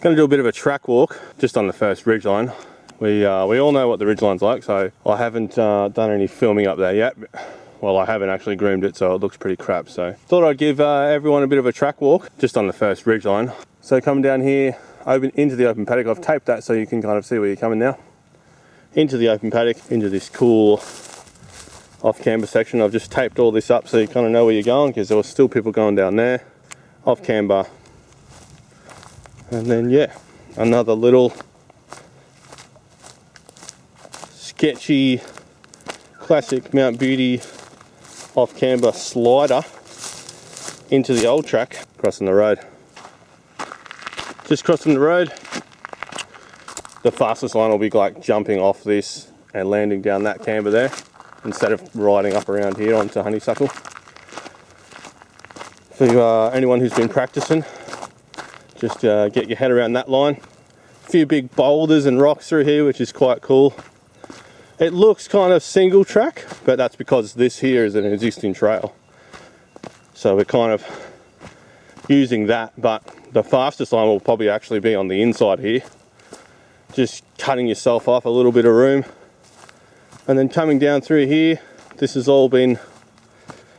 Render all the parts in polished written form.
Going to do a bit of a track walk just on the first ridgeline. We all know what the ridgeline's like, so I haven't done any filming up there yet. Well, I haven't actually groomed it, so it looks pretty crap. So thought I'd give everyone a bit of a track walk just on the first ridgeline. So coming down here, into the open paddock. I've taped that so you can kind of see where you're coming now. Into the open paddock, into this cool off-camber section. I've just taped all this up so you kind of know where you're going, because there were still people going down there. Off-camber. And then, yeah, another little sketchy, classic Mount Beauty off-camber slider into the old track, crossing the road. Just crossing the road. The fastest line will be like jumping off this and landing down that camber there, instead of riding up around here onto Honeysuckle. For anyone who's been practicing, just get your head around that line. A few big boulders and rocks through here, which is quite cool. It looks kind of single track, but that's because this here is an existing trail. So we're kind of using that, but the fastest line will probably actually be on the inside here. Just cutting yourself off a little bit of room. And then coming down through here, this has all been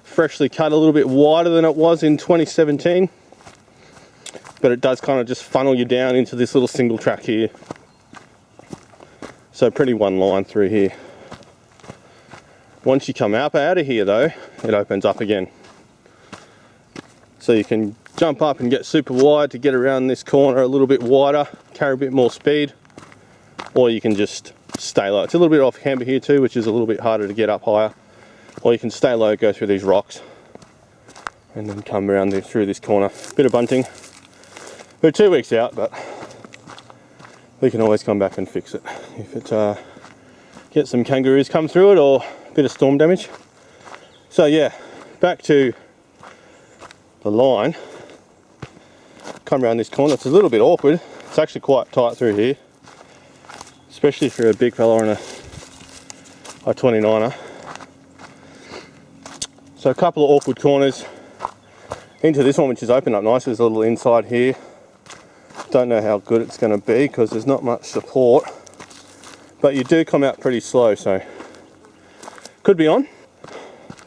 freshly cut, a little bit wider than it was in 2017. But it does kind of just funnel you down into this little single track here. So pretty one line through here. Once you come up out of here though, it opens up again. So you can jump up and get super wide to get around this corner a little bit wider, carry a bit more speed, or you can just stay low. It's a little bit off camber here too, which is a little bit harder to get up higher. Or you can stay low, go through these rocks, and then come around through this corner. Bit of bunting. We're 2 weeks out, but we can always come back and fix it if it get some kangaroos come through it, or a bit of storm damage. So yeah, back to the line. Come around this corner. It's a little bit awkward. It's actually quite tight through here, especially for a big fella on a 29er. So a couple of awkward corners into this one, which is opened up nice. There's a little inside here. Don't know how good it's going to be because there's not much support, but you do come out pretty slow, so could be on.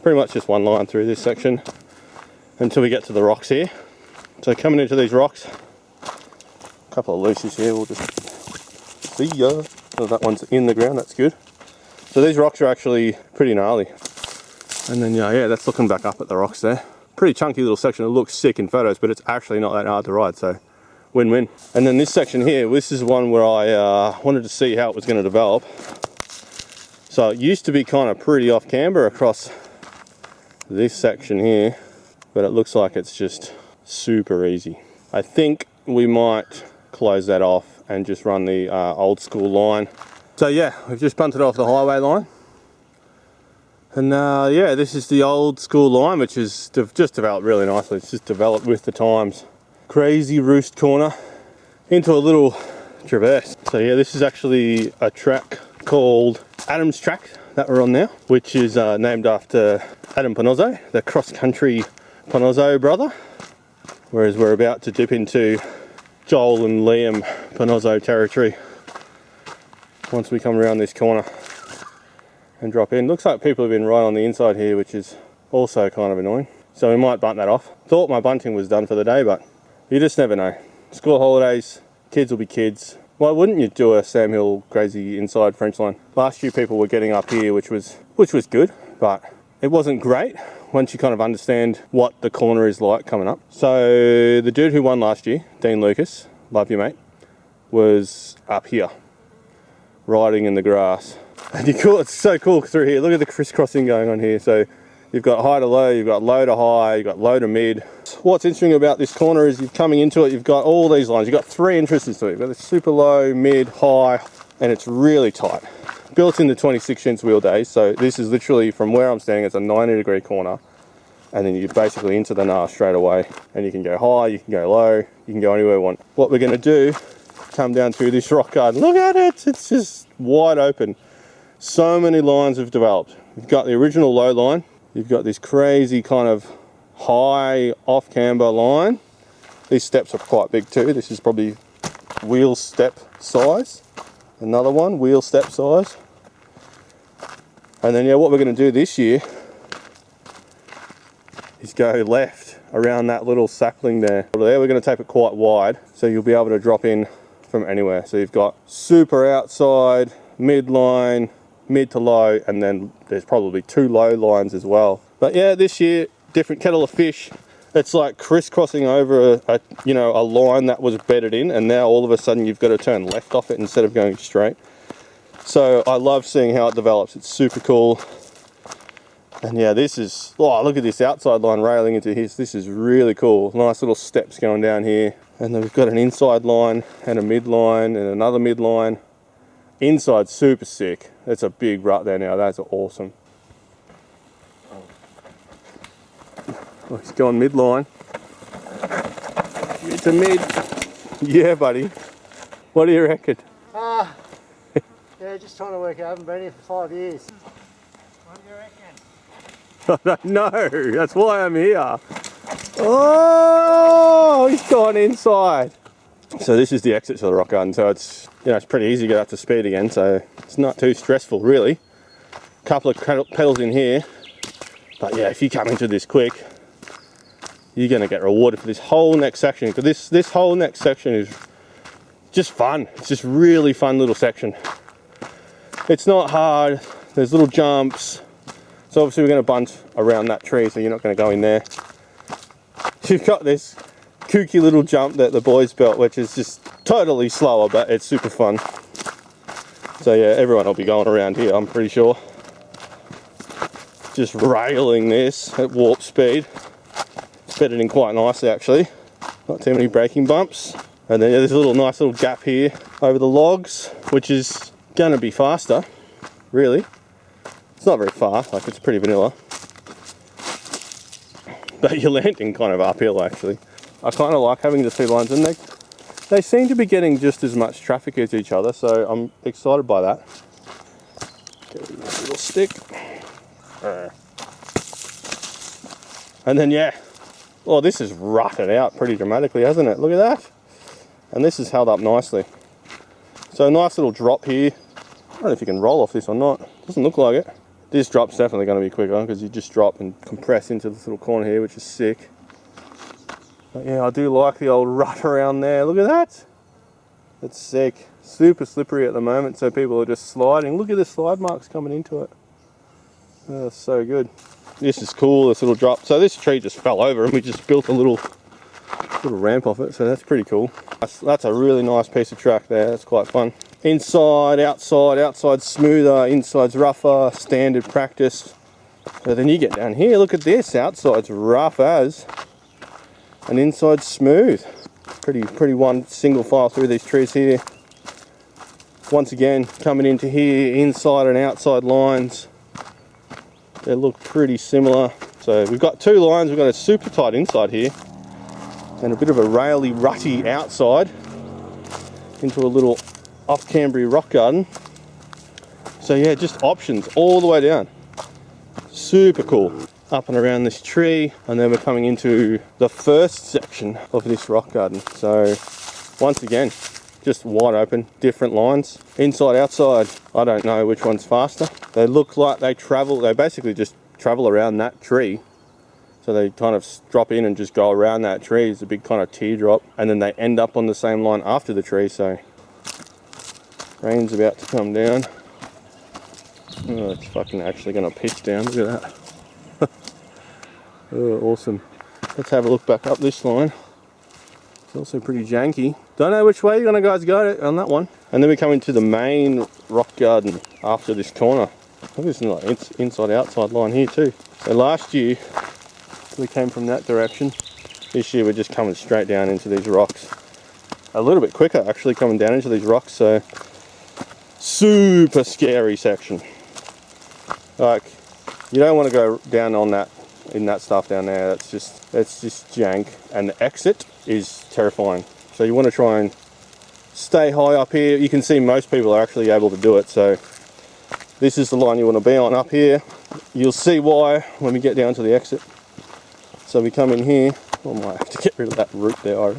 Pretty much just one line through this section until we get to the rocks here. So coming into these rocks, a couple of loosies here, we'll just see ya. Oh, that one's in the ground, that's good. So these rocks are actually pretty gnarly. And then yeah, that's looking back up at the rocks there. Pretty chunky little section. It looks sick in photos, but it's actually not that hard to ride, so win-win. And then this section here, this is one where I wanted to see how it was going to develop. So it used to be kind of pretty off camber across this section here, but it looks like it's just super easy. I think we might close that off and just run the old school line. So yeah, we've just bunted off the highway line. And yeah, this is the old school line, which is just developed really nicely. It's just developed with the times. Crazy roost corner into a little traverse. So yeah, this is actually a track called Adam's Track that we're on now, which is named after Adam Panozzo, the cross-country Panozzo brother. Whereas we're about to dip into Joel and Liam Panozzo territory once we come around this corner and drop in. Looks like people have been right on the inside here, which is also kind of annoying. So we might bunt that off. Thought my bunting was done for the day, but you just never know. School holidays, kids will be kids. Why wouldn't you do a Sam Hill crazy inside French line? Last year people were getting up here, which was good, but it wasn't great once you kind of understand what the corner is like coming up. So the dude who won last year, Dean Lucas, love you mate, was up here, riding in the grass. And it's so cool through here. Look at the crisscrossing going on here. So you've got high to low, you've got low to high, you've got low to mid. What's interesting about this corner is you're coming into it, you've got all these lines. You've got 3 entrances to it. You've got the super low, mid, high, and it's really tight. Built in the 26-inch wheelbase, so this is literally from where I'm standing, it's a 90-degree corner. And then you're basically into the gnar straight away. And you can go high, you can go low, you can go anywhere you want. What we're gonna do, come down through this rock garden. Look at it, it's just wide open. So many lines have developed. You've got the original low line. You've got this crazy kind of high off camber line. These steps are quite big too. This is probably wheel step size. Another one, wheel step size. And then yeah, what we're going to do this year is go left around that little sapling there. We're going to tape it quite wide, so you'll be able to drop in from anywhere. So you've got super outside, midline, mid to low, and then there's probably 2 low lines as well. But yeah, this year, different kettle of fish. It's like crisscrossing over a line that was bedded in, and now all of a sudden you've got to turn left off it instead of going straight. So I love seeing how it develops. It's super cool. And yeah, this is, oh, look at this outside line railing into his. This is really cool. Nice little steps going down here. And then we've got an inside line and a midline and another midline. Inside super sick. That's a big rut there now. That's awesome. Oh, he's going midline. It's a mid. Yeah, buddy. What do you reckon? Yeah, just trying to work out. I haven't been here for 5 years. What do you reckon? I don't know. That's why I'm here. Oh, he's gone inside. So this is the exit to the rock garden. So it's, it's pretty easy to get up to speed again. So it's not too stressful, really. A couple of pedals in here. But yeah, if you come into this quick, you're going to get rewarded for this whole next section. Because this whole next section is just fun. It's just really fun little section. It's not hard. There's little jumps. So obviously we're going to bunt around that tree, so you're not going to go in there. You've got this kooky little jump that the boys built, which is just totally slower, but it's super fun. So yeah, everyone will be going around here, I'm pretty sure. Just railing this at warp speed. It's bedded in quite nicely actually. Not too many braking bumps. And then there's a nice little gap here over the logs, which is going to be faster, really. It's not very far, like it's pretty vanilla. But you're landing kind of uphill actually. I kind of like having the 2 lines, and they seem to be getting just as much traffic as each other, so I'm excited by that. Get rid of this little stick. And then yeah, well, this is rutted out pretty dramatically, hasn't it? Look at that. And this is held up nicely. So a nice little drop here. I don't know if you can roll off this or not. Doesn't look like it. This drop's definitely going to be quicker because you just drop and compress into this little corner here, which is sick. But yeah, I do like the old rut around there. Look at that. That's sick. Super slippery at the moment, so people are just sliding. Look at the slide marks coming into it. Oh, that's so good. This is cool, this little drop. So this tree just fell over and we just built a little ramp off it, so that's pretty cool. That's a really nice piece of track there. That's quite fun. Inside, outside smoother, inside's rougher, standard practice. So then you get down here, look at this, outside's rough as, and inside smooth. Pretty one single file through these trees here. Once again, coming into here, inside and outside lines, they look pretty similar. So we've got 2 lines, we've got a super tight inside here, and a bit of a raily, rutty outside into a little off-Canberry rock garden. So yeah, just options all the way down. Super cool. Up and around this tree, and then we're coming into the first section of this rock garden. So once again, just wide open, different lines. Inside, outside, I don't know which one's faster. They look like they basically just travel around that tree. So they kind of drop in and just go around that tree. It's a big kind of teardrop, and then they end up on the same line after the tree. So rain's about to come down. Oh, it's fucking actually going to piss down. Look at that. Oh, awesome. Let's have a look back up this line. It's also pretty janky. Don't know which way you're going to guys go on that one. And then we come into the main rock garden after this corner. Look at this like inside outside line here too. So last year we came from that direction. This year we're just coming straight down into these rocks. A little bit quicker actually coming down into these rocks, so super scary section. Like, you don't want to go down on that, in that stuff down there. That's just jank, and the exit is terrifying. So you want to try and stay high up here. You can see most people are actually able to do it, so this is the line you want to be on up here. You'll see why when we get down to the exit. So we come in here. I might have to get rid of that root there,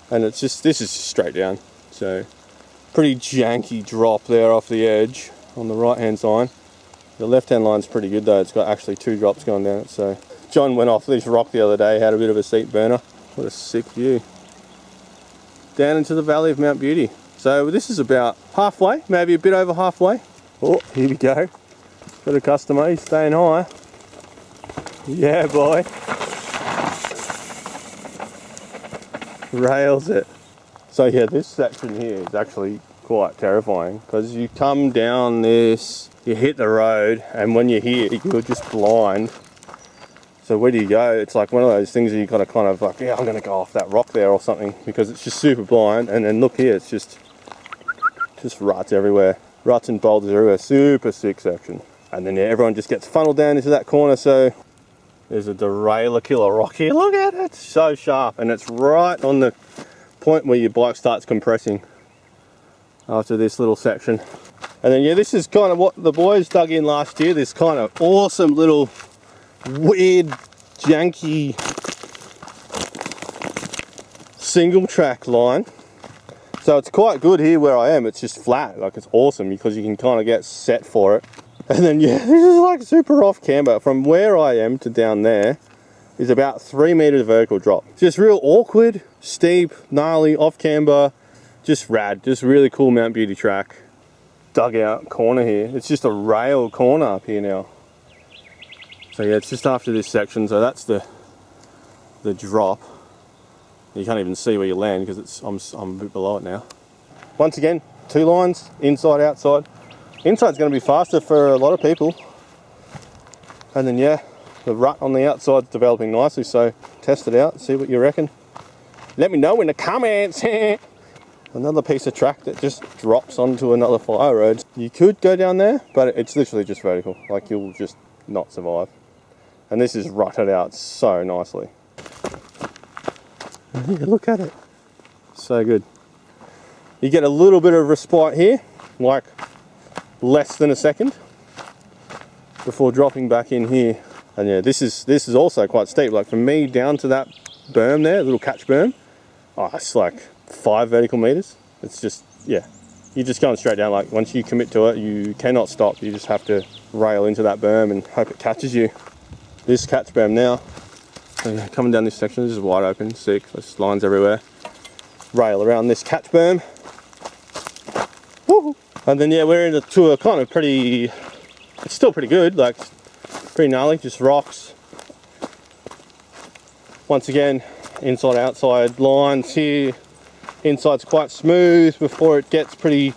And it's just, this is straight down. So pretty janky drop there off the edge on the right hand side. The left hand line's pretty good though, it's got actually 2 drops going down it. So John went off this rock the other day, had a bit of a seat burner. What a sick view. Down into the valley of Mount Beauty. So this is about halfway, maybe a bit over halfway. Oh, here we go. Got a customer, he's staying high. Yeah, boy. Rails it. So yeah, this section here is actually quite terrifying because you come down this, you hit the road, and when you're here, you're just blind. So where do you go? It's like one of those things that you got to kind of like, yeah, I'm going to go off that rock there or something because it's just super blind. And then look here, it's just ruts everywhere. Ruts and boulders everywhere. Super sick section. And then yeah, everyone just gets funneled down into that corner. So there's a derailer killer rock here. Look at it. It's so sharp. And it's right on the point where your bike starts compressing after this little section. And then yeah, this is kind of what the boys dug in last year. This kind of awesome little weird, janky single track line. So it's quite good here where I am. It's just flat, like it's awesome because you can kind of get set for it. And then yeah, this is like super off camber. From where I am to down there is about 3 meters vertical drop. Just real awkward, steep, gnarly, off camber, just rad, just really cool Mount Beauty track. Dugout corner here. It's just a rail corner up here now. So yeah, it's just after this section, so that's the drop. You can't even see where you land because it's I'm a bit below it now. Once again, 2 lines, inside, outside. Inside's going to be faster for a lot of people. And then yeah, the rut on the outside's developing nicely, so test it out, see what you reckon. Let me know in the comments. Another piece of track that just drops onto another fire road. You could go down there, but it's literally just vertical. Like you'll just not survive. And this is rutted out so nicely. Yeah, look at it. So good. You get a little bit of respite here, like less than a second, before dropping back in here. And yeah, this is also quite steep. Like from me down to that berm there, little catch berm, oh, it's like 5 vertical meters. It's just, yeah, you're just going straight down. Like once you commit to it, you cannot stop. You just have to rail into that berm and hope it catches you. This catch berm now, so yeah, coming down this section, this is wide open, sick, there's lines everywhere. Rail around this catch berm. Woo! And then yeah, we're into a kind of pretty, it's still pretty good, like pretty gnarly, just rocks. Once again, inside outside lines here. Inside's quite smooth before it gets pretty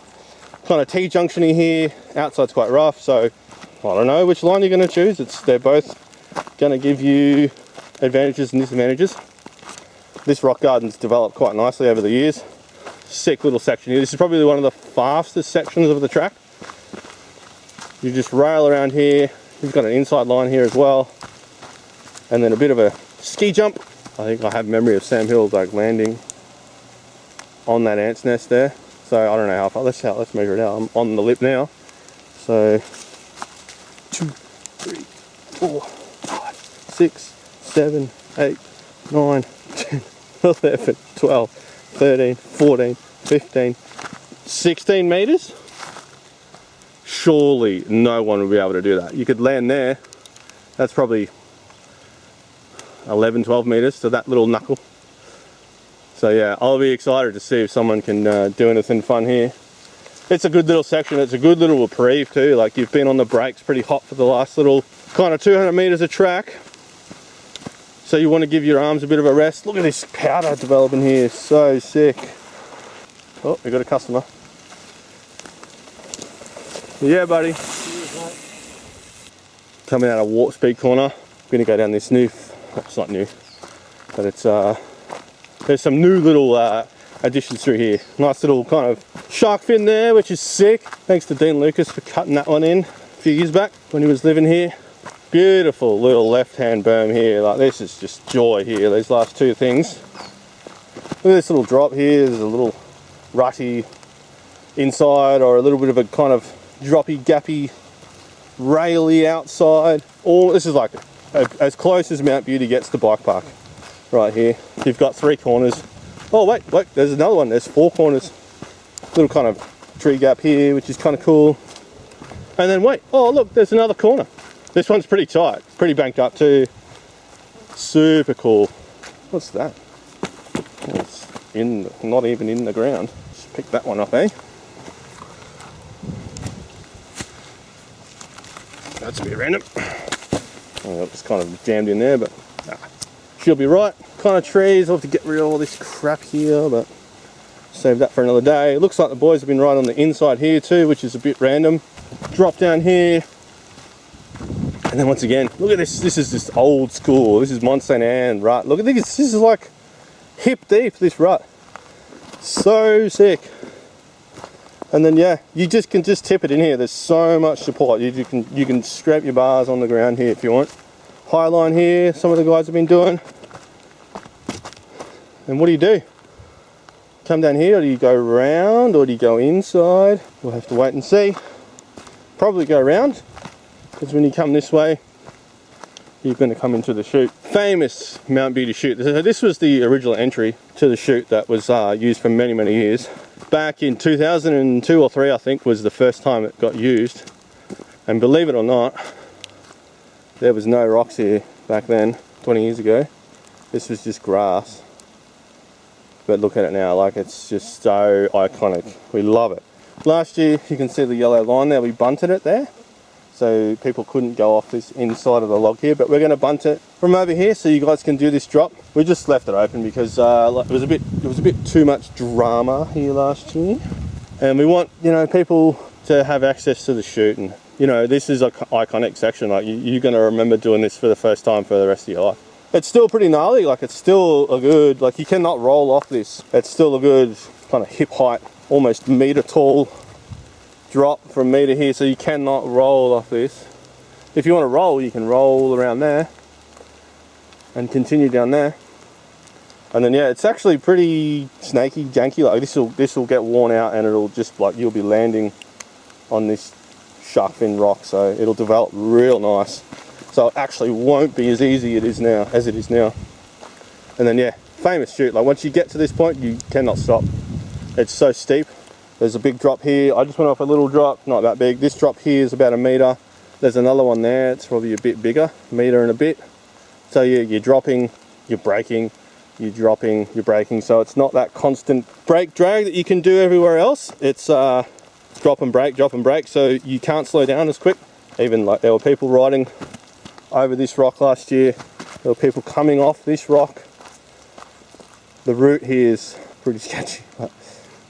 kind of T-junctiony here. Outside's quite rough, so I don't know which line you're going to choose. They're both going to give you advantages and disadvantages. This rock garden's developed quite nicely over the years. Sick little section here. This is probably one of the fastest sections of the track. You just rail around here. You've got an inside line here as well. And then a bit of a ski jump. I think I have memory of Sam Hill like landing on that ant's nest there. So I don't know how far. Let's measure it out. I'm on the lip now. So 2, 3, 4, 5, 6, 7, 8, 9, 10, 11, 12, 13, 14, 15, 16 meters. Surely no one will be able to do that. You could land there. That's probably 11, 12 meters to that little knuckle. So yeah, I'll be excited to see if someone can do anything fun here. It's a good little section. It's a good little reprieve too. Like you've been on the brakes pretty hot for the last little kind of 200 meters of track. So you want to give your arms a bit of a rest. Look at this powder developing here. So sick. Oh, we got a customer. Yeah, buddy. Coming out of Warp Speed Corner. I'm going to go down this new, it's not new, but it's there's some new little additions through here. Nice little kind of shark fin there, which is sick. Thanks to Dean Lucas for cutting that one in a few years back when he was living here. Beautiful little left-hand berm here. Like this is just joy here. These last 2 things. Look at this little drop here. There's a little rutty inside, or a little bit of a kind of droppy, gappy, raily outside. All this is like as close as Mount Beauty gets to bike park. Right here, you've got 3 corners, Oh wait, there's another one. There's 4 corners. Little kind of tree gap here, which is kind of cool. And then wait, oh look, there's another corner. This one's pretty tight, pretty banked up too. Super cool. What's that? It's not even in the ground. Just pick that one up, eh? That's a bit random. Oh, it's kind of jammed in there, but she'll be right. Kind of trees. I'll have to get rid of all this crap here, but save that for another day. It looks like the boys have been right on the inside here too, which is a bit random. Drop down here. And then once again, look at this. This is just old school. This is Mont Saint Anne rut. Look at this. This is like hip deep, this rut. So sick. And then yeah, you can just tip it in here. There's so much support. You can scrape your bars on the ground here if you want. High line here, some of the guys have been doing. And what do? Come down here, or do you go round, or do you go inside? We'll have to wait and see. Probably go around, because when you come this way, you're going to come into the chute. Famous Mount Beauty chute. This was the original entry to the chute that was used for many, many years. Back in 2002 or 3, I think, was the first time it got used. And believe it or not, there was no rocks here back then, 20 years ago. This was just grass. But look at it now, like it's just so iconic. We love it. Last year, you can see the yellow line there, we bunted it there. So people couldn't go off this inside of the log here, but we're going to bunt it from over here so you guys can do this drop. We just left it open because it was a bit too much drama here last year, and we want, you know, people to have access to the chute, and you know, this is an iconic section. Like you're going to remember doing this for the first time for the rest of your life. It's still pretty gnarly. Like it's still a good, like you cannot roll off this. It's still a good kind of hip height, almost meter tall drop from me to here, so you cannot roll off this. If you want to roll, you can roll around there and continue down there, and then yeah, it's actually pretty snaky, janky. Like this will get worn out, and it'll just like you'll be landing on this shark fin rock, so it'll develop real nice. So it actually won't be as easy as it is now. And then yeah, famous chute. Like once you get to this point, you cannot stop. It's so steep. There's a big drop here. I just went off a little drop, not that big. This drop here is about 1 meter. There's another one there, it's probably a bit bigger, 1 meter and a bit. So you're dropping, you're braking, you're dropping, you're braking. So it's not that constant brake drag that you can do everywhere else. It's drop and brake, so you can't slow down as quick. Even like there were people riding over this rock last year. There were people coming off this rock. The route here is pretty sketchy.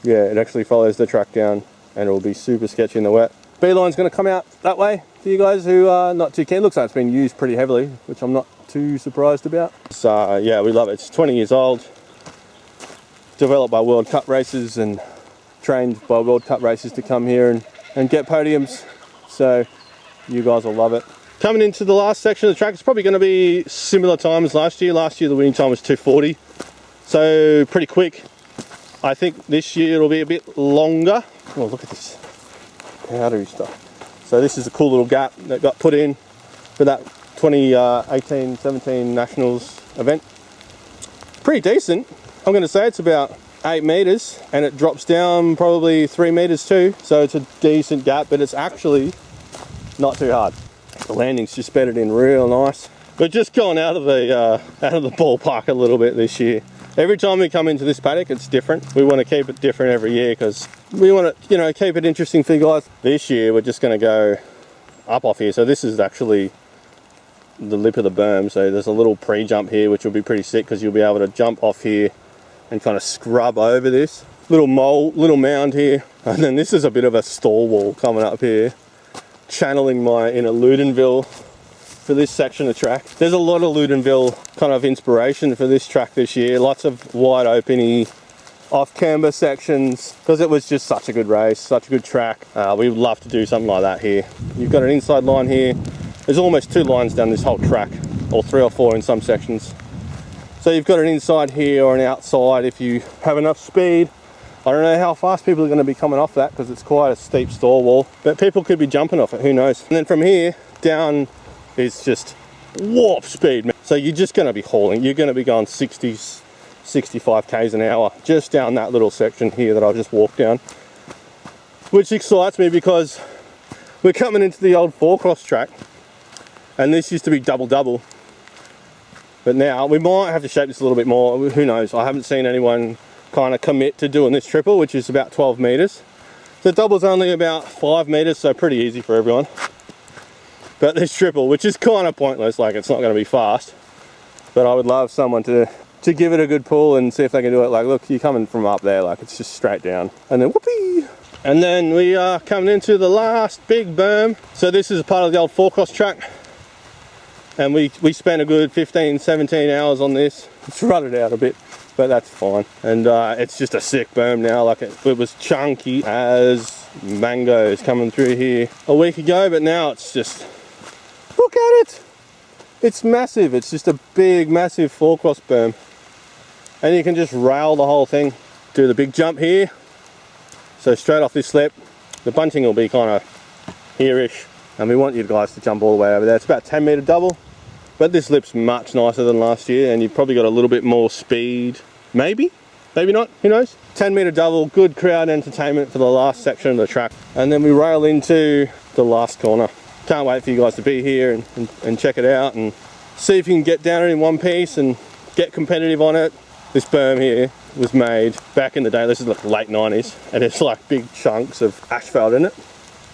Yeah, it actually follows the track down, and it will be super sketchy in the wet. B-line's going to come out that way for you guys who are not too keen. Looks like it's been used pretty heavily, which I'm not too surprised about. So yeah, we love it. It's 20 years old, developed by World Cup races and trained by World Cup races to come here and get podiums. So you guys will love it. Coming into the last section of the track, it's probably going to be similar time as last year. Last year the winning time was 2:40, so pretty quick. I think this year it'll be a bit longer. Oh, look at this powdery stuff. So this is a cool little gap that got put in for that 2018-17 Nationals event. Pretty decent. I'm going to say it's about 8 meters, and it drops down probably 3 meters too. So it's a decent gap, but it's actually not too hard. The landing's just bedded in real nice. We're just gone out of the ballpark a little bit this year. Every time we come into this paddock, it's different. We want to keep it different every year because we want to, you know, keep it interesting for you guys. This year, we're just going to go up off here. So this is actually the lip of the berm. So there's a little pre-jump here, which will be pretty sick because you'll be able to jump off here and kind of scrub over this little mound here. And then this is a bit of a stall wall coming up here, channeling my inner Ludenville for this section of track. There's a lot of Ludenville kind of inspiration for this track this year. Lots of wide openy off-camber sections because it was just such a good race, such a good track. We would love to do something like that here. You've got an inside line here. There's almost 2 lines down this whole track, or 3 or 4 in some sections. So you've got an inside here or an outside if you have enough speed. I don't know how fast people are going to be coming off that because it's quite a steep stall wall, but people could be jumping off it, who knows. And then from here down is just warp speed, man. So you're just going to be hauling. You're going to be going 60s, 65 k's an hour just down that little section here that I just walked down, which excites me because we're coming into the old 4-cross track, and this used to be double, but now we might have to shape this a little bit more. Who knows? I haven't seen anyone kind of commit to doing this triple, which is about 12 meters. The double's only about 5 meters, so pretty easy for everyone. But this triple, which is kind of pointless, like it's not going to be fast, but I would love someone to give it a good pull and see if they can do it. Like, look, you're coming from up there, like it's just straight down, and then whoopee. And then we are coming into the last big berm. So this is a part of the old 4-cross track, and we spent a good 15-17 hours on this. It's rutted out a bit, but that's fine. And it's just a sick berm now. Like it was chunky as mangoes coming through here a week ago, but now it's just, look at it. It's massive. It's just a big, massive 4-cross berm. And you can just rail the whole thing. Do the big jump here. So straight off this slip, the bunting will be kind of here-ish. And we want you guys to jump all the way over there. It's about 10 meter double, but this lip's much nicer than last year, and you've probably got a little bit more speed. Maybe not, who knows? 10 meter double, good crowd entertainment for the last section of the track. And then we rail into the last corner. Can't wait for you guys to be here and check it out and see if you can get down it in one piece and get competitive on it. This berm here was made back in the day. This is like late 90s, and it's like big chunks of asphalt in it.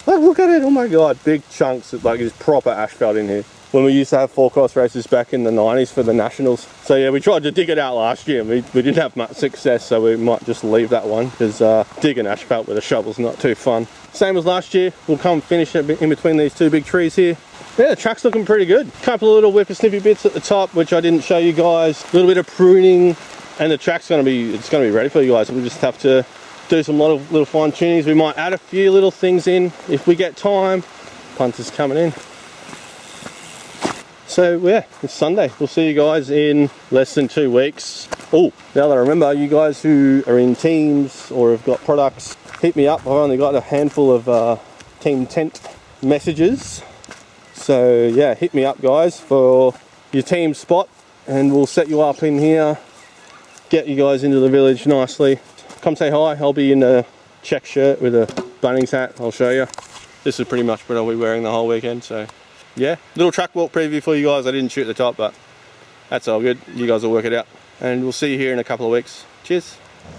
Like, look at it, oh my god, big chunks of like it's proper asphalt in here. When we used to have 4-cross races back in the 90s for the nationals. So yeah, we tried to dig it out last year, and we didn't have much success, so we might just leave that one, because digging asphalt with a shovel's not too fun. Same as last year, we'll come finish it in between these two big trees here. Yeah, the track's looking pretty good. Couple of little whippersnippy bits at the top, which I didn't show you guys. A little bit of pruning, and the track's gonna be ready for you guys. We'll just have to do some little fine tunings. We might add a few little things in if we get time. Punter's coming in. So yeah, it's Sunday. We'll see you guys in less than 2 weeks. Oh, now that I remember, you guys who are in teams or have got products, hit me up. I've only got a handful of team tent messages. So yeah, hit me up guys for your team spot, and we'll set you up in here, get you guys into the village nicely. Come say hi. I'll be in a check shirt with a Bunnings hat. I'll show you. This is pretty much what I'll be wearing the whole weekend. So yeah, little track walk preview for you guys. I didn't shoot the top, but that's all good. You guys will work it out, and we'll see you here in a couple of weeks. Cheers.